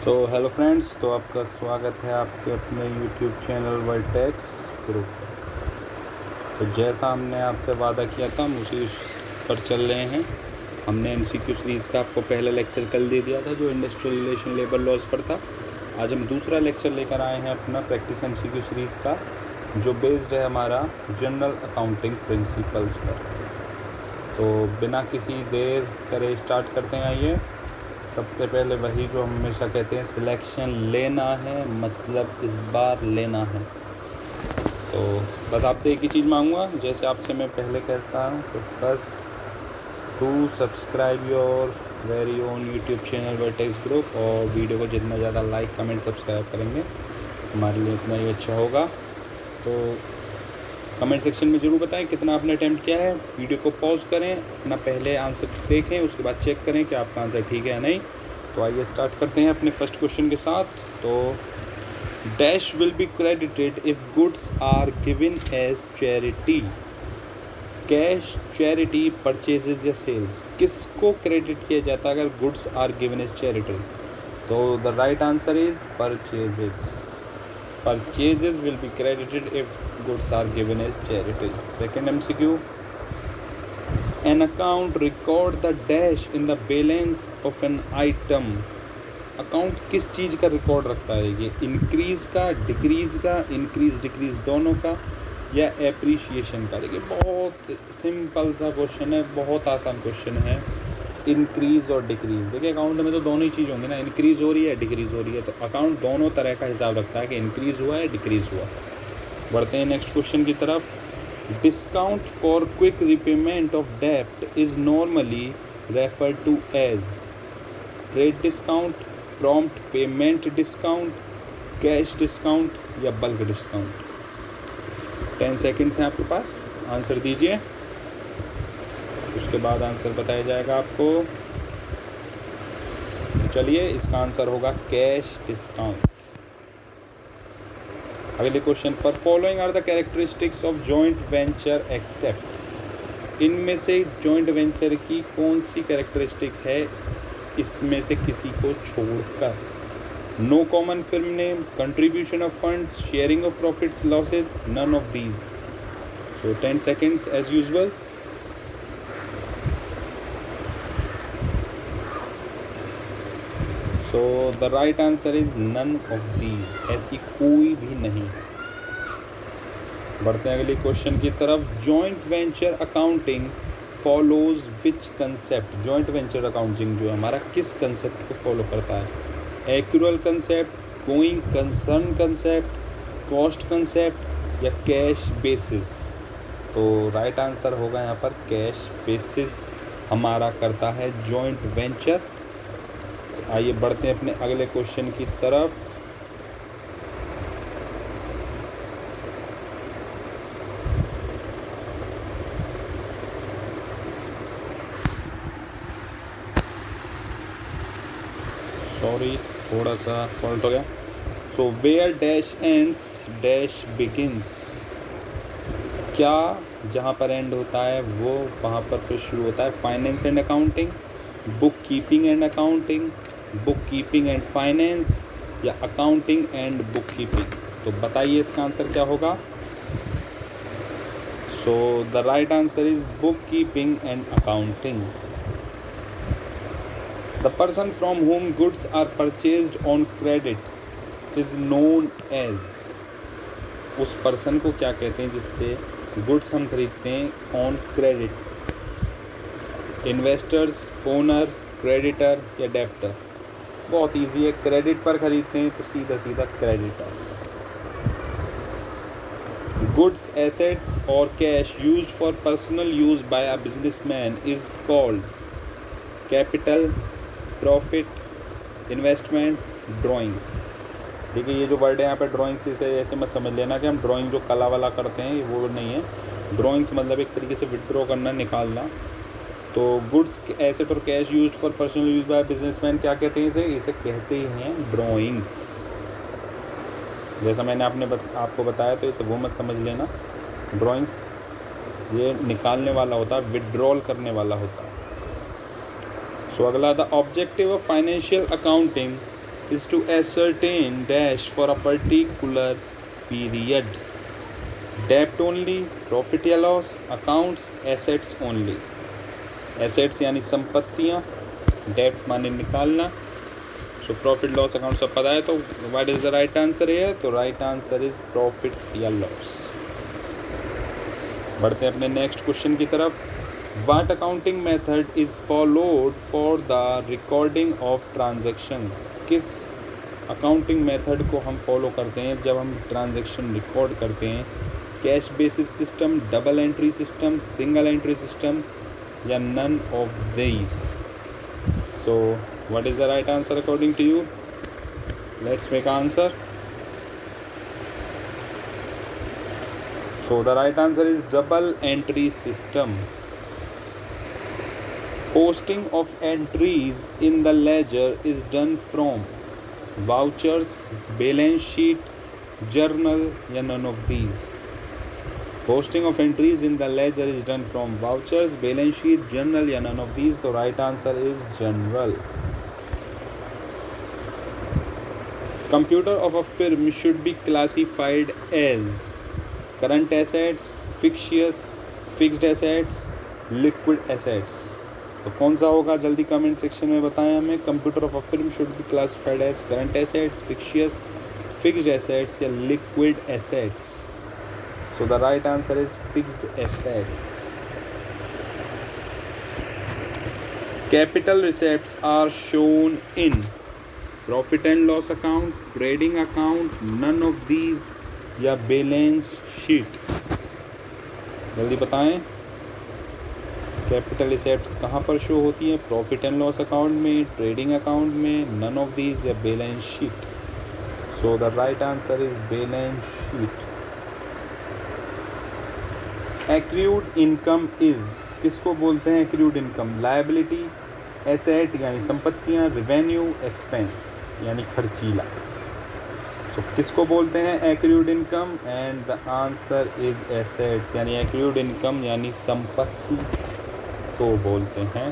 Hello friends, तो आपका स्वागत है आपके अपने यूट्यूब चैनल वर्टेक्स ग्रुप पर। तो जैसा हमने आपसे वादा किया था हम उसी पर चल रहे हैं। हमने एमसीक्यू सीरीज़ का आपको पहला लेक्चर कल दे दिया था जो इंडस्ट्रियल रिलेशन लेबर लॉज पर था। आज हम दूसरा लेक्चर लेकर आए हैं अपना प्रैक्टिस एमसीक्यू सीरीज़ का, जो बेस्ड है हमारा जनरल अकाउंटिंग प्रिंसिपल्स पर। तो बिना किसी देर करे स्टार्ट करते हैं। आइए, सबसे पहले वही जो हम हमेशा कहते हैं, सिलेक्शन लेना है, मतलब इस बार लेना है। तो बस आपसे एक ही चीज़ मांगूंगा, जैसे आपसे मैं पहले कहता हूँ, तो बस to subscribe your very own YouTube channel Vertex group, और वीडियो को जितना ज़्यादा लाइक कमेंट सब्सक्राइब करेंगे हमारे लिए उतना ही अच्छा होगा। तो कमेंट सेक्शन में ज़रूर बताएं कितना आपने अटैम्प्ट किया है। वीडियो को पॉज करें, अपना पहले आंसर देखें, उसके बाद चेक करें कि आपका आंसर ठीक है या नहीं। तो आइए स्टार्ट करते हैं अपने फर्स्ट क्वेश्चन के साथ। तो dash will be credited if goods are given as charity. Cash, charity, purchases या सेल्स, किसको क्रेडिट किया जाता है अगर goods are given as charity? तो the right answer is purchases. Purchases will be credited if goods are given as charity. Second MCQ. An account record the dash in the balance of an item. Account किस चीज़ का record रखता है? ये increase का, decrease का, increase decrease दोनों का, या एप्रिशिएशन का? देखिए बहुत सिंपल सा क्वेश्चन है, बहुत आसान क्वेश्चन है। इंक्रीज़ और डिक्रीज़, देखिए अकाउंट में तो दोनों ही चीज़ होंगी ना, इंक्रीज़ हो रही है डिक्रीज़ हो रही है, तो अकाउंट दोनों तरह का हिसाब रखता है कि इंक्रीज़ हुआ है डिक्रीज़ हुआ। बढ़ते हैं नेक्स्ट क्वेश्चन की तरफ। Discount for quick repayment of डेप्ट is normally refer to as trade discount, prompt payment discount, cash discount या बल्क डिस्काउंट। 10 सेकेंड्स हैं आपके पास, आंसर दीजिए, उसके बाद आंसर बताया जाएगा आपको। तो चलिए, इसका आंसर होगा कैश डिस्काउंट। अगले क्वेश्चन पर, following are the characteristics of joint venture except. इनमें से जॉइंट वेंचर की कौन सी कैरेक्टरिस्टिक है इसमें से किसी को छोड़कर? No common firm name, contribution of funds, sharing of profits losses, none of these. So 10 seconds as usual. So the right answer is none of these, ऐसी कोई भी नहीं है। बढ़ते हैं अगले क्वेश्चन की तरफ। जॉइंट वेंचर अकाउंटिंग फॉलोज विच कंसेप्ट? जॉइंट वेंचर अकाउंटिंग जो हमारा किस कंसेप्ट को फॉलो करता है? Accrual concept, going concern concept, cost concept या कैश बेसिस? तो राइट आंसर होगा यहाँ पर कैश बेसिस हमारा करता है जॉइंट वेंचर। आइए बढ़ते हैं अपने अगले क्वेश्चन की तरफ। सॉरी, थोड़ा सा फॉल्ट हो गया। So where dash ends dash begins. क्या जहाँ पर एंड होता है वो वहाँ पर फिर शुरू होता है? Finance and accounting, book keeping and accounting, book keeping and finance या अकाउंटिंग एंड बुक कीपिंग? तो बताइए इसका आंसर क्या होगा? So the right answer is book keeping and accounting. The person from whom goods are purchased on credit is known as. उस person को क्या कहते हैं जिससे गुड्स हम खरीदते हैं on credit? Investors, owner, creditor या डेप्टर? बहुत इजी है, क्रेडिट पर खरीदते हैं तो सीधा सीधा क्रेडिटर। गुड्स, एसेट्स और cash used for personal use by a businessman is called capital, profit, investment, drawings. देखिए ये जो वर्ड है यहाँ पे ड्राइंग्स, इसे ऐसे मत समझ लेना कि हम ड्राइंग जो कला वाला करते हैं वो नहीं है। ड्राइंग्स मतलब एक तरीके से विड्रॉ करना, निकालना। तो गुड्स, एसेट और cash used for personal use by businessman क्या कहते हैं? इसे कहते हैं ड्राइंग्स। जैसा मैंने आपको बताया, तो इसे वो मत समझ लेना। ड्राइंग्स ये निकालने वाला होता है, विड्रॉल करने वाला होता है। सो अगला, the objective of financial accounting is to ascertain dash for a particular period. Debt only, profit या loss, accounts, assets only. Assets यानी संपत्तियाँ, debt माने निकालना. So profit loss account सब पता है, तो what is the right answer here? तो right answer is profit या loss. बढ़ते हैं अपने नेक्स्ट क्वेश्चन की तरफ. What accounting method is followed for the recording of transactions? किस अकाउंटिंग मेथड को हम फॉलो करते हैं जब हम ट्रांजैक्शन रिकॉर्ड करते हैं? Cash basis system, double entry system, single entry system या none of these? So what is the right answer according to you? Let's make answer. So the right answer is double entry system. Posting of entries in the ledger is done from vouchers, balance sheet, journal या none of these. Posting of entries in the ledger is done from vouchers, balance sheet, journal या none of these. The right answer is general. Computer of a firm should be classified as current assets, fixed assets, liquid assets. तो कौन सा होगा? जल्दी comment section में बताएं हमें. Computer of a film should be classified as current assets, fixed assets या liquid assets. So the right answer is fixed assets. Capital receipts are shown in profit and loss account, trading account, none of these या balance sheet. जल्दी बताएं. Capital assets कहाँ पर show होती है? Profit and loss account में, trading account में, none of these या balance sheet. So the right answer is balance sheet. Accrued income is किसको बोलते हैं? एक्रूड इनकम लायबिलिटी, एसेट यानी संपत्तियाँ, रेवेन्यू, एक्सपेंस यानी खर्चीला. तो किसको बोलते हैं accrued income? And the answer is assets यानी एक्रूड इनकम यानी संपत्ति को बोलते हैं.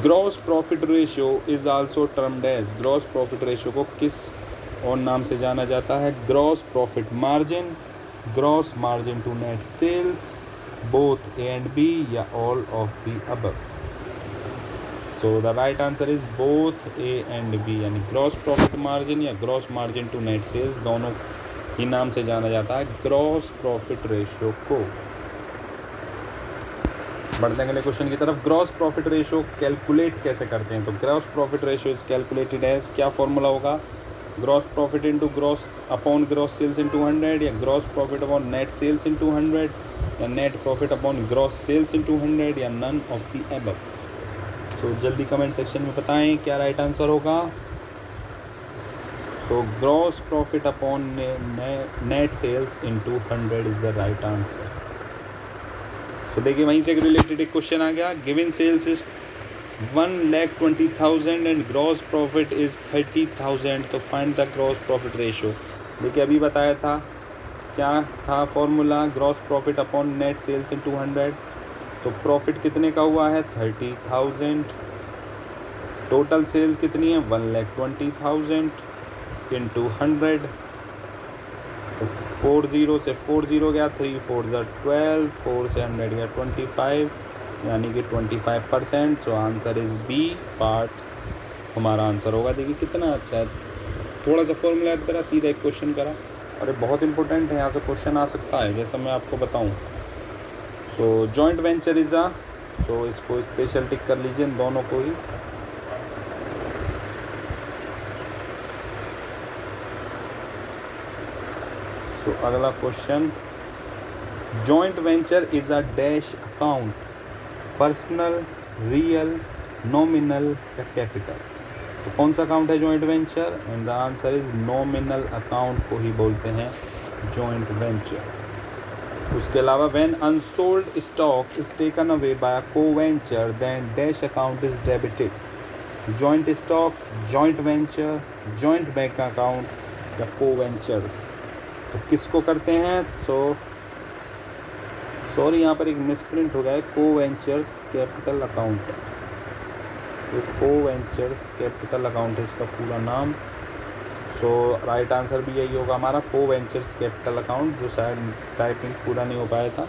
Gross profit ratio is also termed as. Gross profit ratio को किस और नाम से जाना जाता है? Gross profit margin, gross margin to net sales, both A and B या all of the above. So the right answer is both A and B यानी ग्रॉस प्रॉफिट मार्जिन या gross margin to net sales दोनों ही नाम से जाना जाता है gross profit ratio को. बढ़ते हैं अगले क्वेश्चन की तरफ. ग्रॉस प्रॉफिट रेशियो कैलकुलेट कैसे करते हैं? तो gross profit ratio is calculated as, क्या फॉर्मूला होगा? Gross profit into gross upon gross sales into 100 या gross profit upon net sales into 100 या net profit upon gross sales into 100 या none of the above. So जल्दी comment section में बताएं क्या right answer होगा. So gross profit upon net sales into 100 is the right answer. So देखिए वहीं से एक रिलेटेड एक क्वेश्चन आ गया. Given sales is 1,20,000 and gross profit is 30,000. तो find the gross profit ratio. देखिए अभी बताया था क्या था formula? Gross profit upon net sales into 100. तो प्रॉफिट कितने का हुआ है? 30,000. टोटल सेल कितनी है? 1,20,000 इंटू 100. तो 40 से 40 गया, 3 4 12, 4 से 100 गया 25 यानी कि 25%. So answer is B part हमारा आंसर होगा. देखिए कितना अच्छा है. थोड़ा सा फॉर्मूला याद करा, सीधा एक क्वेश्चन करा और ये बहुत इंपॉर्टेंट है. यहाँ से क्वेश्चन आ सकता है जैसा मैं आपको बताऊँ. सो जॉइंट वेंचर इज़ आ, सो इसको स्पेशल टिक कर लीजिए इन दोनों को ही. सो अगला question. Joint venture is a dash account, personal, real, nominal या कैपिटल. तो कौन सा अकाउंट है joint venture? And the answer is nominal account को ही बोलते हैं जॉइंट वेंचर. उसके अलावा when unsold stock is taken away by a co-venture then dash account is debited. Joint stock, joint venture, joint bank account या co-ventures. तो किसको करते हैं? सॉरी यहाँ पर एक मिसप्रिंट हो गया है. को-वेंचर्स कैपिटल अकाउंट. तो को वेंचर्स कैपिटल अकाउंट है इसका पूरा नाम। सो राइट आंसर भी यही होगा हमारा, को वेंचर्स कैपिटल अकाउंट, जो शायद टाइपिंग पूरा नहीं हो पाया था,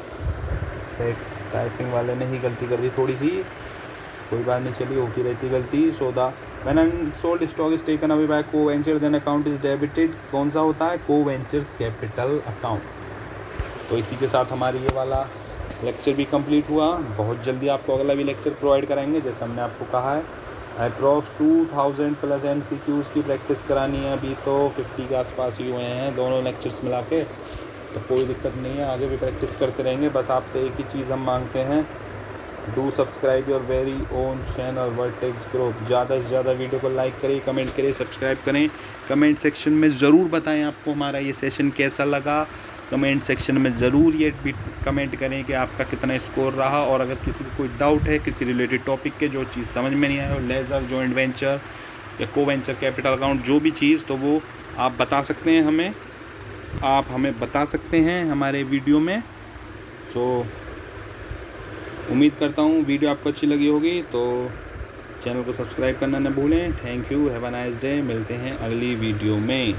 टाइपिंग वाले ने ही गलती कर दी थोड़ी सी, कोई बात नहीं, चलिए होती रहती गलती। So the when unsold stock is taken away by co-venture then account is debited, कौन सा होता है, को वेंचर्स कैपिटल अकाउंट। तो इसी के साथ हमारी ये वाला लेक्चर भी कंप्लीट हुआ। बहुत जल्दी आपको अगला भी लेक्चर प्रोवाइड कराएंगे, जैसे हमने आपको कहा है। अप्रॉक्स 2000 प्लस MCQs की प्रैक्टिस करानी है, अभी तो 50 के आसपास ही हुए हैं दोनों लेक्चर्स मिला के, तो कोई दिक्कत नहीं है, आगे भी प्रैक्टिस करते रहेंगे। बस आपसे एक ही चीज़ हम मांगते हैं, do subscribe your very own channel Vertex group. ज़्यादा से ज़्यादा वीडियो को लाइक करें, कमेंट करें, सब्सक्राइब करें। कमेंट सेक्शन में ज़रूर बताएं आपको हमारा ये सेशन कैसा लगा। कमेंट सेक्शन में ज़रूर ये भी कमेंट करें कि आपका कितना स्कोर रहा, और अगर किसी को कोई डाउट है किसी रिलेटेड टॉपिक के, जो चीज़ समझ में नहीं आया, लेज़र, जॉइंट वेंचर या को वेंचर कैपिटल अकाउंट, जो भी चीज़, तो वो आप बता सकते हैं हमें, आप हमें बता सकते हैं हमारे वीडियो में। सो उम्मीद करता हूँ वीडियो आपको अच्छी लगी होगी, तो चैनल को सब्सक्राइब करना न भूलें। Thank you, have a nice day. मिलते हैं अगली वीडियो में।